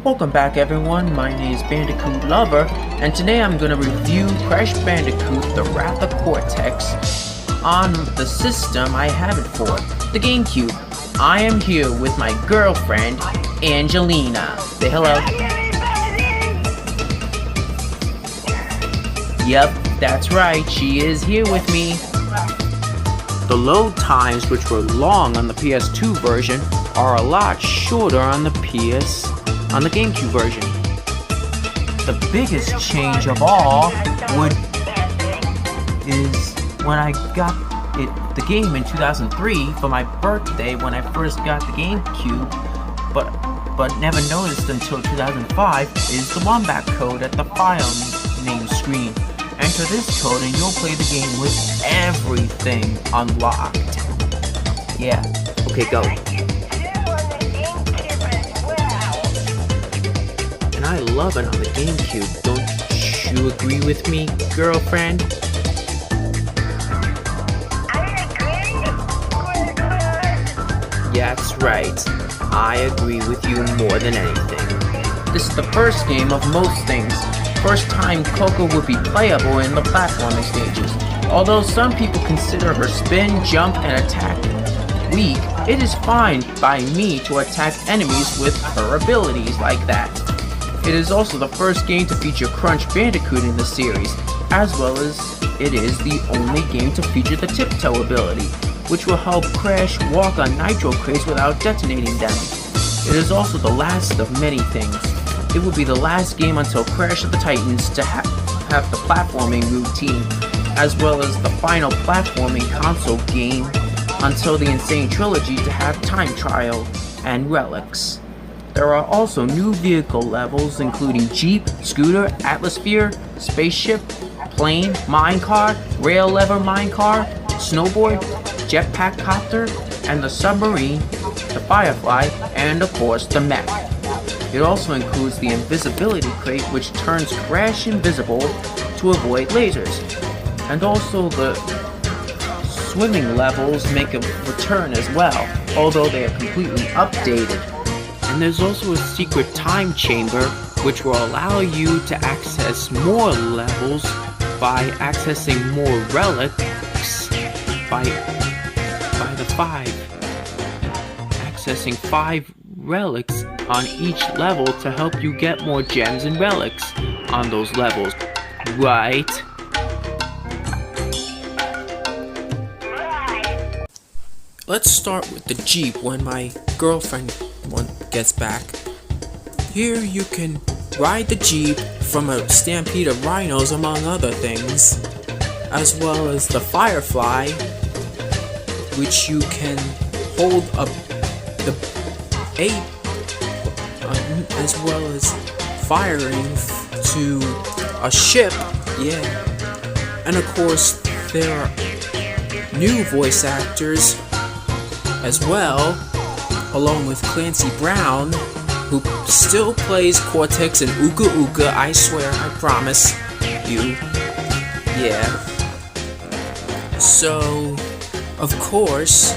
Welcome back everyone, my name is Bandicoot Lover, and today I'm gonna review Crash Bandicoot The Wrath of Cortex on the system I have it for, the GameCube. I am here with my girlfriend, Angelina. Say hello. Yep, that's right, she is here with me. The load times, which were long on the PS2 version, are a lot shorter on the GameCube version. The biggest change of all is when I got the game in 2003 for my birthday when I first got the GameCube, but never noticed until 2005 is the wombat code at the file name screen. Enter this code and you'll play the game with everything unlocked. Yeah, okay, go. And I love it on the GameCube. Don't you agree with me, girlfriend? Yeah, that's right. I agree with you more than anything. This is the first game of most things. First time Coco would be playable in the platforming stages. Although some people consider her spin, jump, and attack weak, it is fine by me to attack enemies with her abilities like that. It is also the first game to feature Crunch Bandicoot in the series, as well as it is the only game to feature the tiptoe ability, which will help Crash walk on nitro crates without detonating them. It is also the last of many things. It will be the last game until Crash of the Titans to have the platforming routine, as well as the final platforming console game until the Insane Trilogy to have Time Trial and Relics. There are also new vehicle levels including Jeep, Scooter, Atmosphere, Spaceship, Plane, Minecart, Rail Lever Minecart, Snowboard, Jetpack Copter, and the Submarine, the Firefly, and of course the Mech. It also includes the Invisibility Crate, which turns Crash invisible to avoid lasers. And also the swimming levels make a return as well, although they are completely updated. And there's also a secret time chamber, which will allow you to access more levels by accessing more relics by the 5. Accessing 5 relics on each level to help you get more gems and relics on those levels, right? Let's start with the Jeep when my girlfriend gets back. Here you can ride the Jeep from a stampede of rhinos among other things, as well as the Firefly, which you can hold as well as firing to a ship, yeah. And of course, there are new voice actors as well, along with Clancy Brown, who still plays Cortex and Ooga Ooga, I swear, I promise you, yeah. So, of course,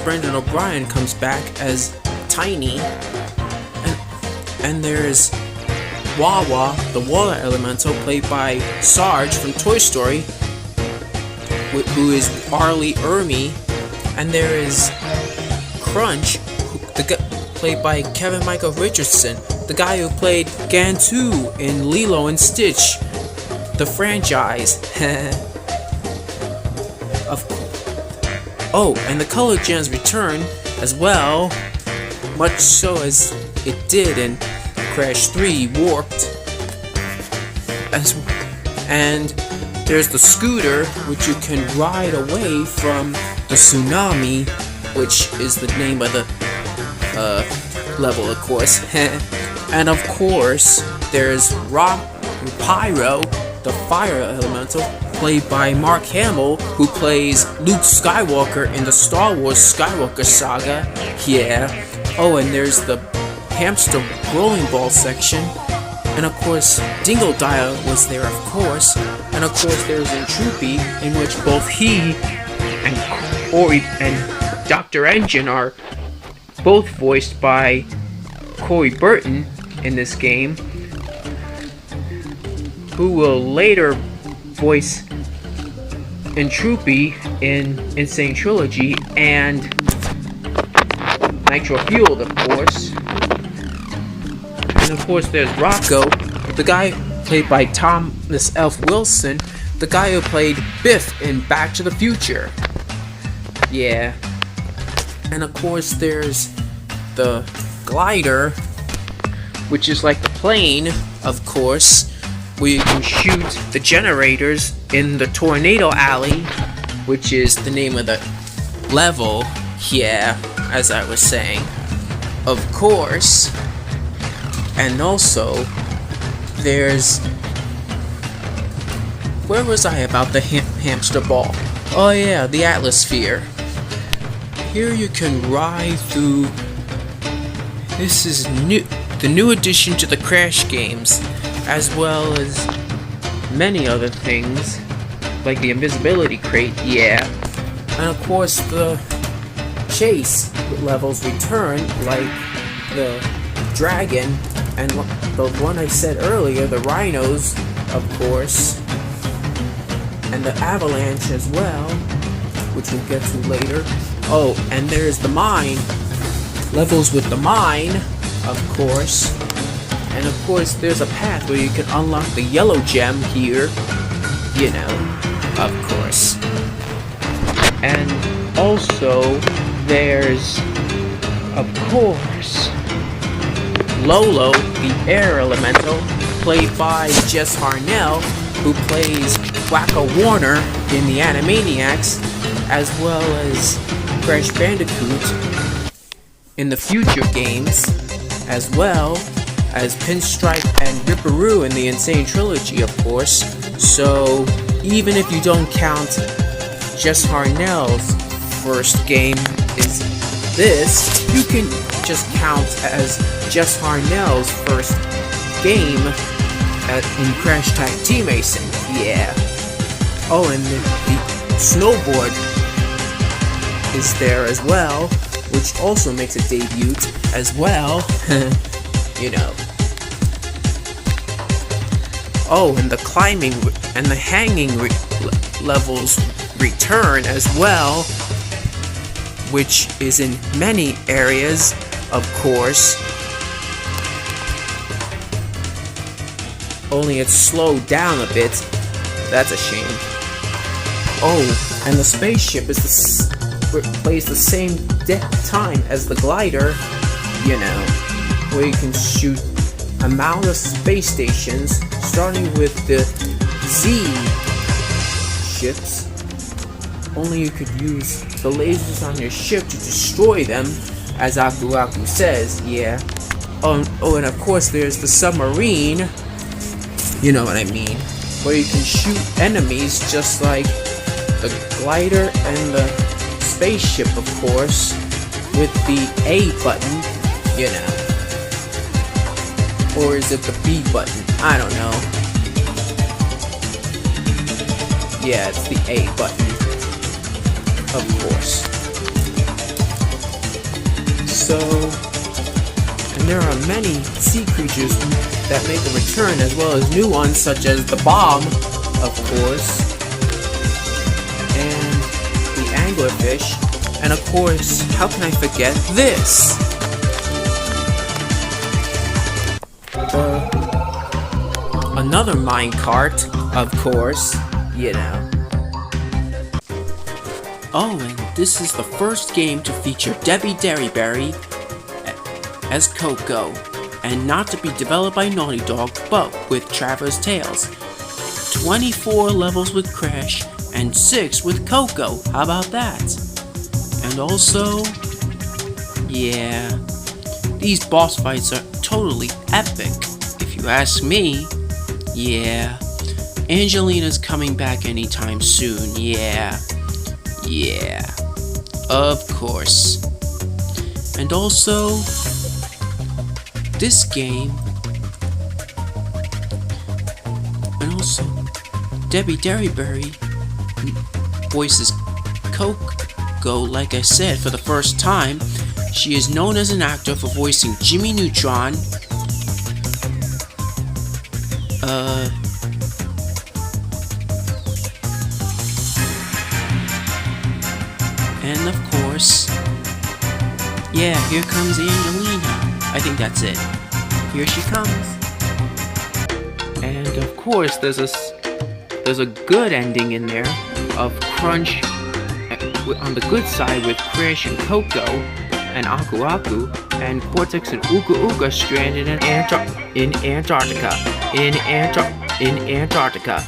Brendan O'Brien comes back as Tiny, and there's Wawa, the water elemental, played by Sarge from Toy Story, who is Arlie Ermey, and there is Crunch, played by Kevin Michael Richardson, the guy who played Gantu in Lilo and Stitch, the franchise. And the color gems return as well, much so as it did in Crash 3 Warped. And there's the scooter, which you can ride away from the tsunami, which is the name of the level, of course. And of course, there's Pyro, the fire elemental, played by Mark Hamill, who plays Luke Skywalker in the Star Wars Skywalker saga. Yeah. Oh, and there's the hamster rolling ball section. And of course, Dingle Dial was there, of course. And of course, there's Entropy, in which both he and Ori and Dr. Engine are both voiced by Corey Burton in this game, who will later voice Entropy in Insane Trilogy and Nitro Fueled, of course. And of course there's Rocco, the guy played by Thomas F. Wilson, the guy who played Biff in Back to the Future. Yeah. And of course there's the glider, which is like the plane, of course, where you can shoot the generators in the Tornado Alley, which is the name of the level. Yeah, as I was saying, of course. And also there's, where was I about the hamster ball? Oh yeah, the Atmosphere. Here you can ride through. This is the new addition to the Crash games, as well as many other things, like the invisibility crate, yeah. And of course the chase levels return, like the dragon, and the one I said earlier, the rhinos, of course, and the avalanche as well, which we'll get to later. Oh, and there's the mine, levels with the mine, of course. And of course there's a path where you can unlock the yellow gem here, you know, of course. And also there's, of course, Lolo, the air elemental, played by Jess Harnell, who plays Wacko Warner in the Animaniacs, as well as Crash Bandicoot in the future games, as well as Pinstripe and Ripperoo in the Insane Trilogy, of course. So even if you don't count Jess Harnell's first game is this, you can just count as Jess Harnell's first game in Crash Tag Team Racing. Yeah. Oh, and the snowboard is there as well, which also makes a debut as well. You know. Oh, and the climbing and the hanging levels return as well, which is in many areas, of course. Only it's slowed down a bit. That's a shame. Oh, and the spaceship is plays the same time as the glider, you know, where you can shoot amount of space stations, starting with the Z ships. Only you could use the lasers on your ship to destroy them, as Aku Aku says, yeah. Oh, and of course there's the submarine, you know what I mean, where you can shoot enemies just like the glider and the spaceship, of course, with the A button, you know. Or is it the B button? I don't know. Yeah, it's the A button, of course. So, and there are many sea creatures that make a return, as well as new ones such as the bomb, of course, and the anglerfish, and of course, how can I forget this? Another minecart, of course, you know. Oh, and this is the first game to feature Debbie Derryberry as Coco, and not to be developed by Naughty Dog, but with Traverse Tales. 24 levels with Crash, and 6 with Coco, how about that? And also, yeah, these boss fights are totally epic, if you ask me. Yeah, Angelina's coming back anytime soon, yeah, of course. And also, this game, and also, Debbie Derryberry voices Coco, like I said, for the first time. She is known as an actor for voicing Jimmy Neutron, and of course, yeah, here comes Angelina. I think that's it. Here she comes. And of course, there's a good ending in there of Crunch on the good side with Crash and Coco and Aku Aku and Cortex and Uka Uka stranded in Antarctica. In Antarctica.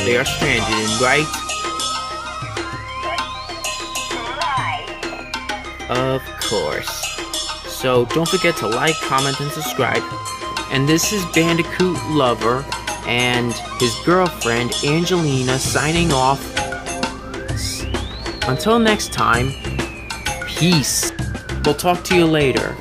They are stranded, right? Of course. So don't forget to like, comment, and subscribe. And this is Bandicoot Lover and his girlfriend Angelina signing off. Until next time, peace. We'll talk to you later.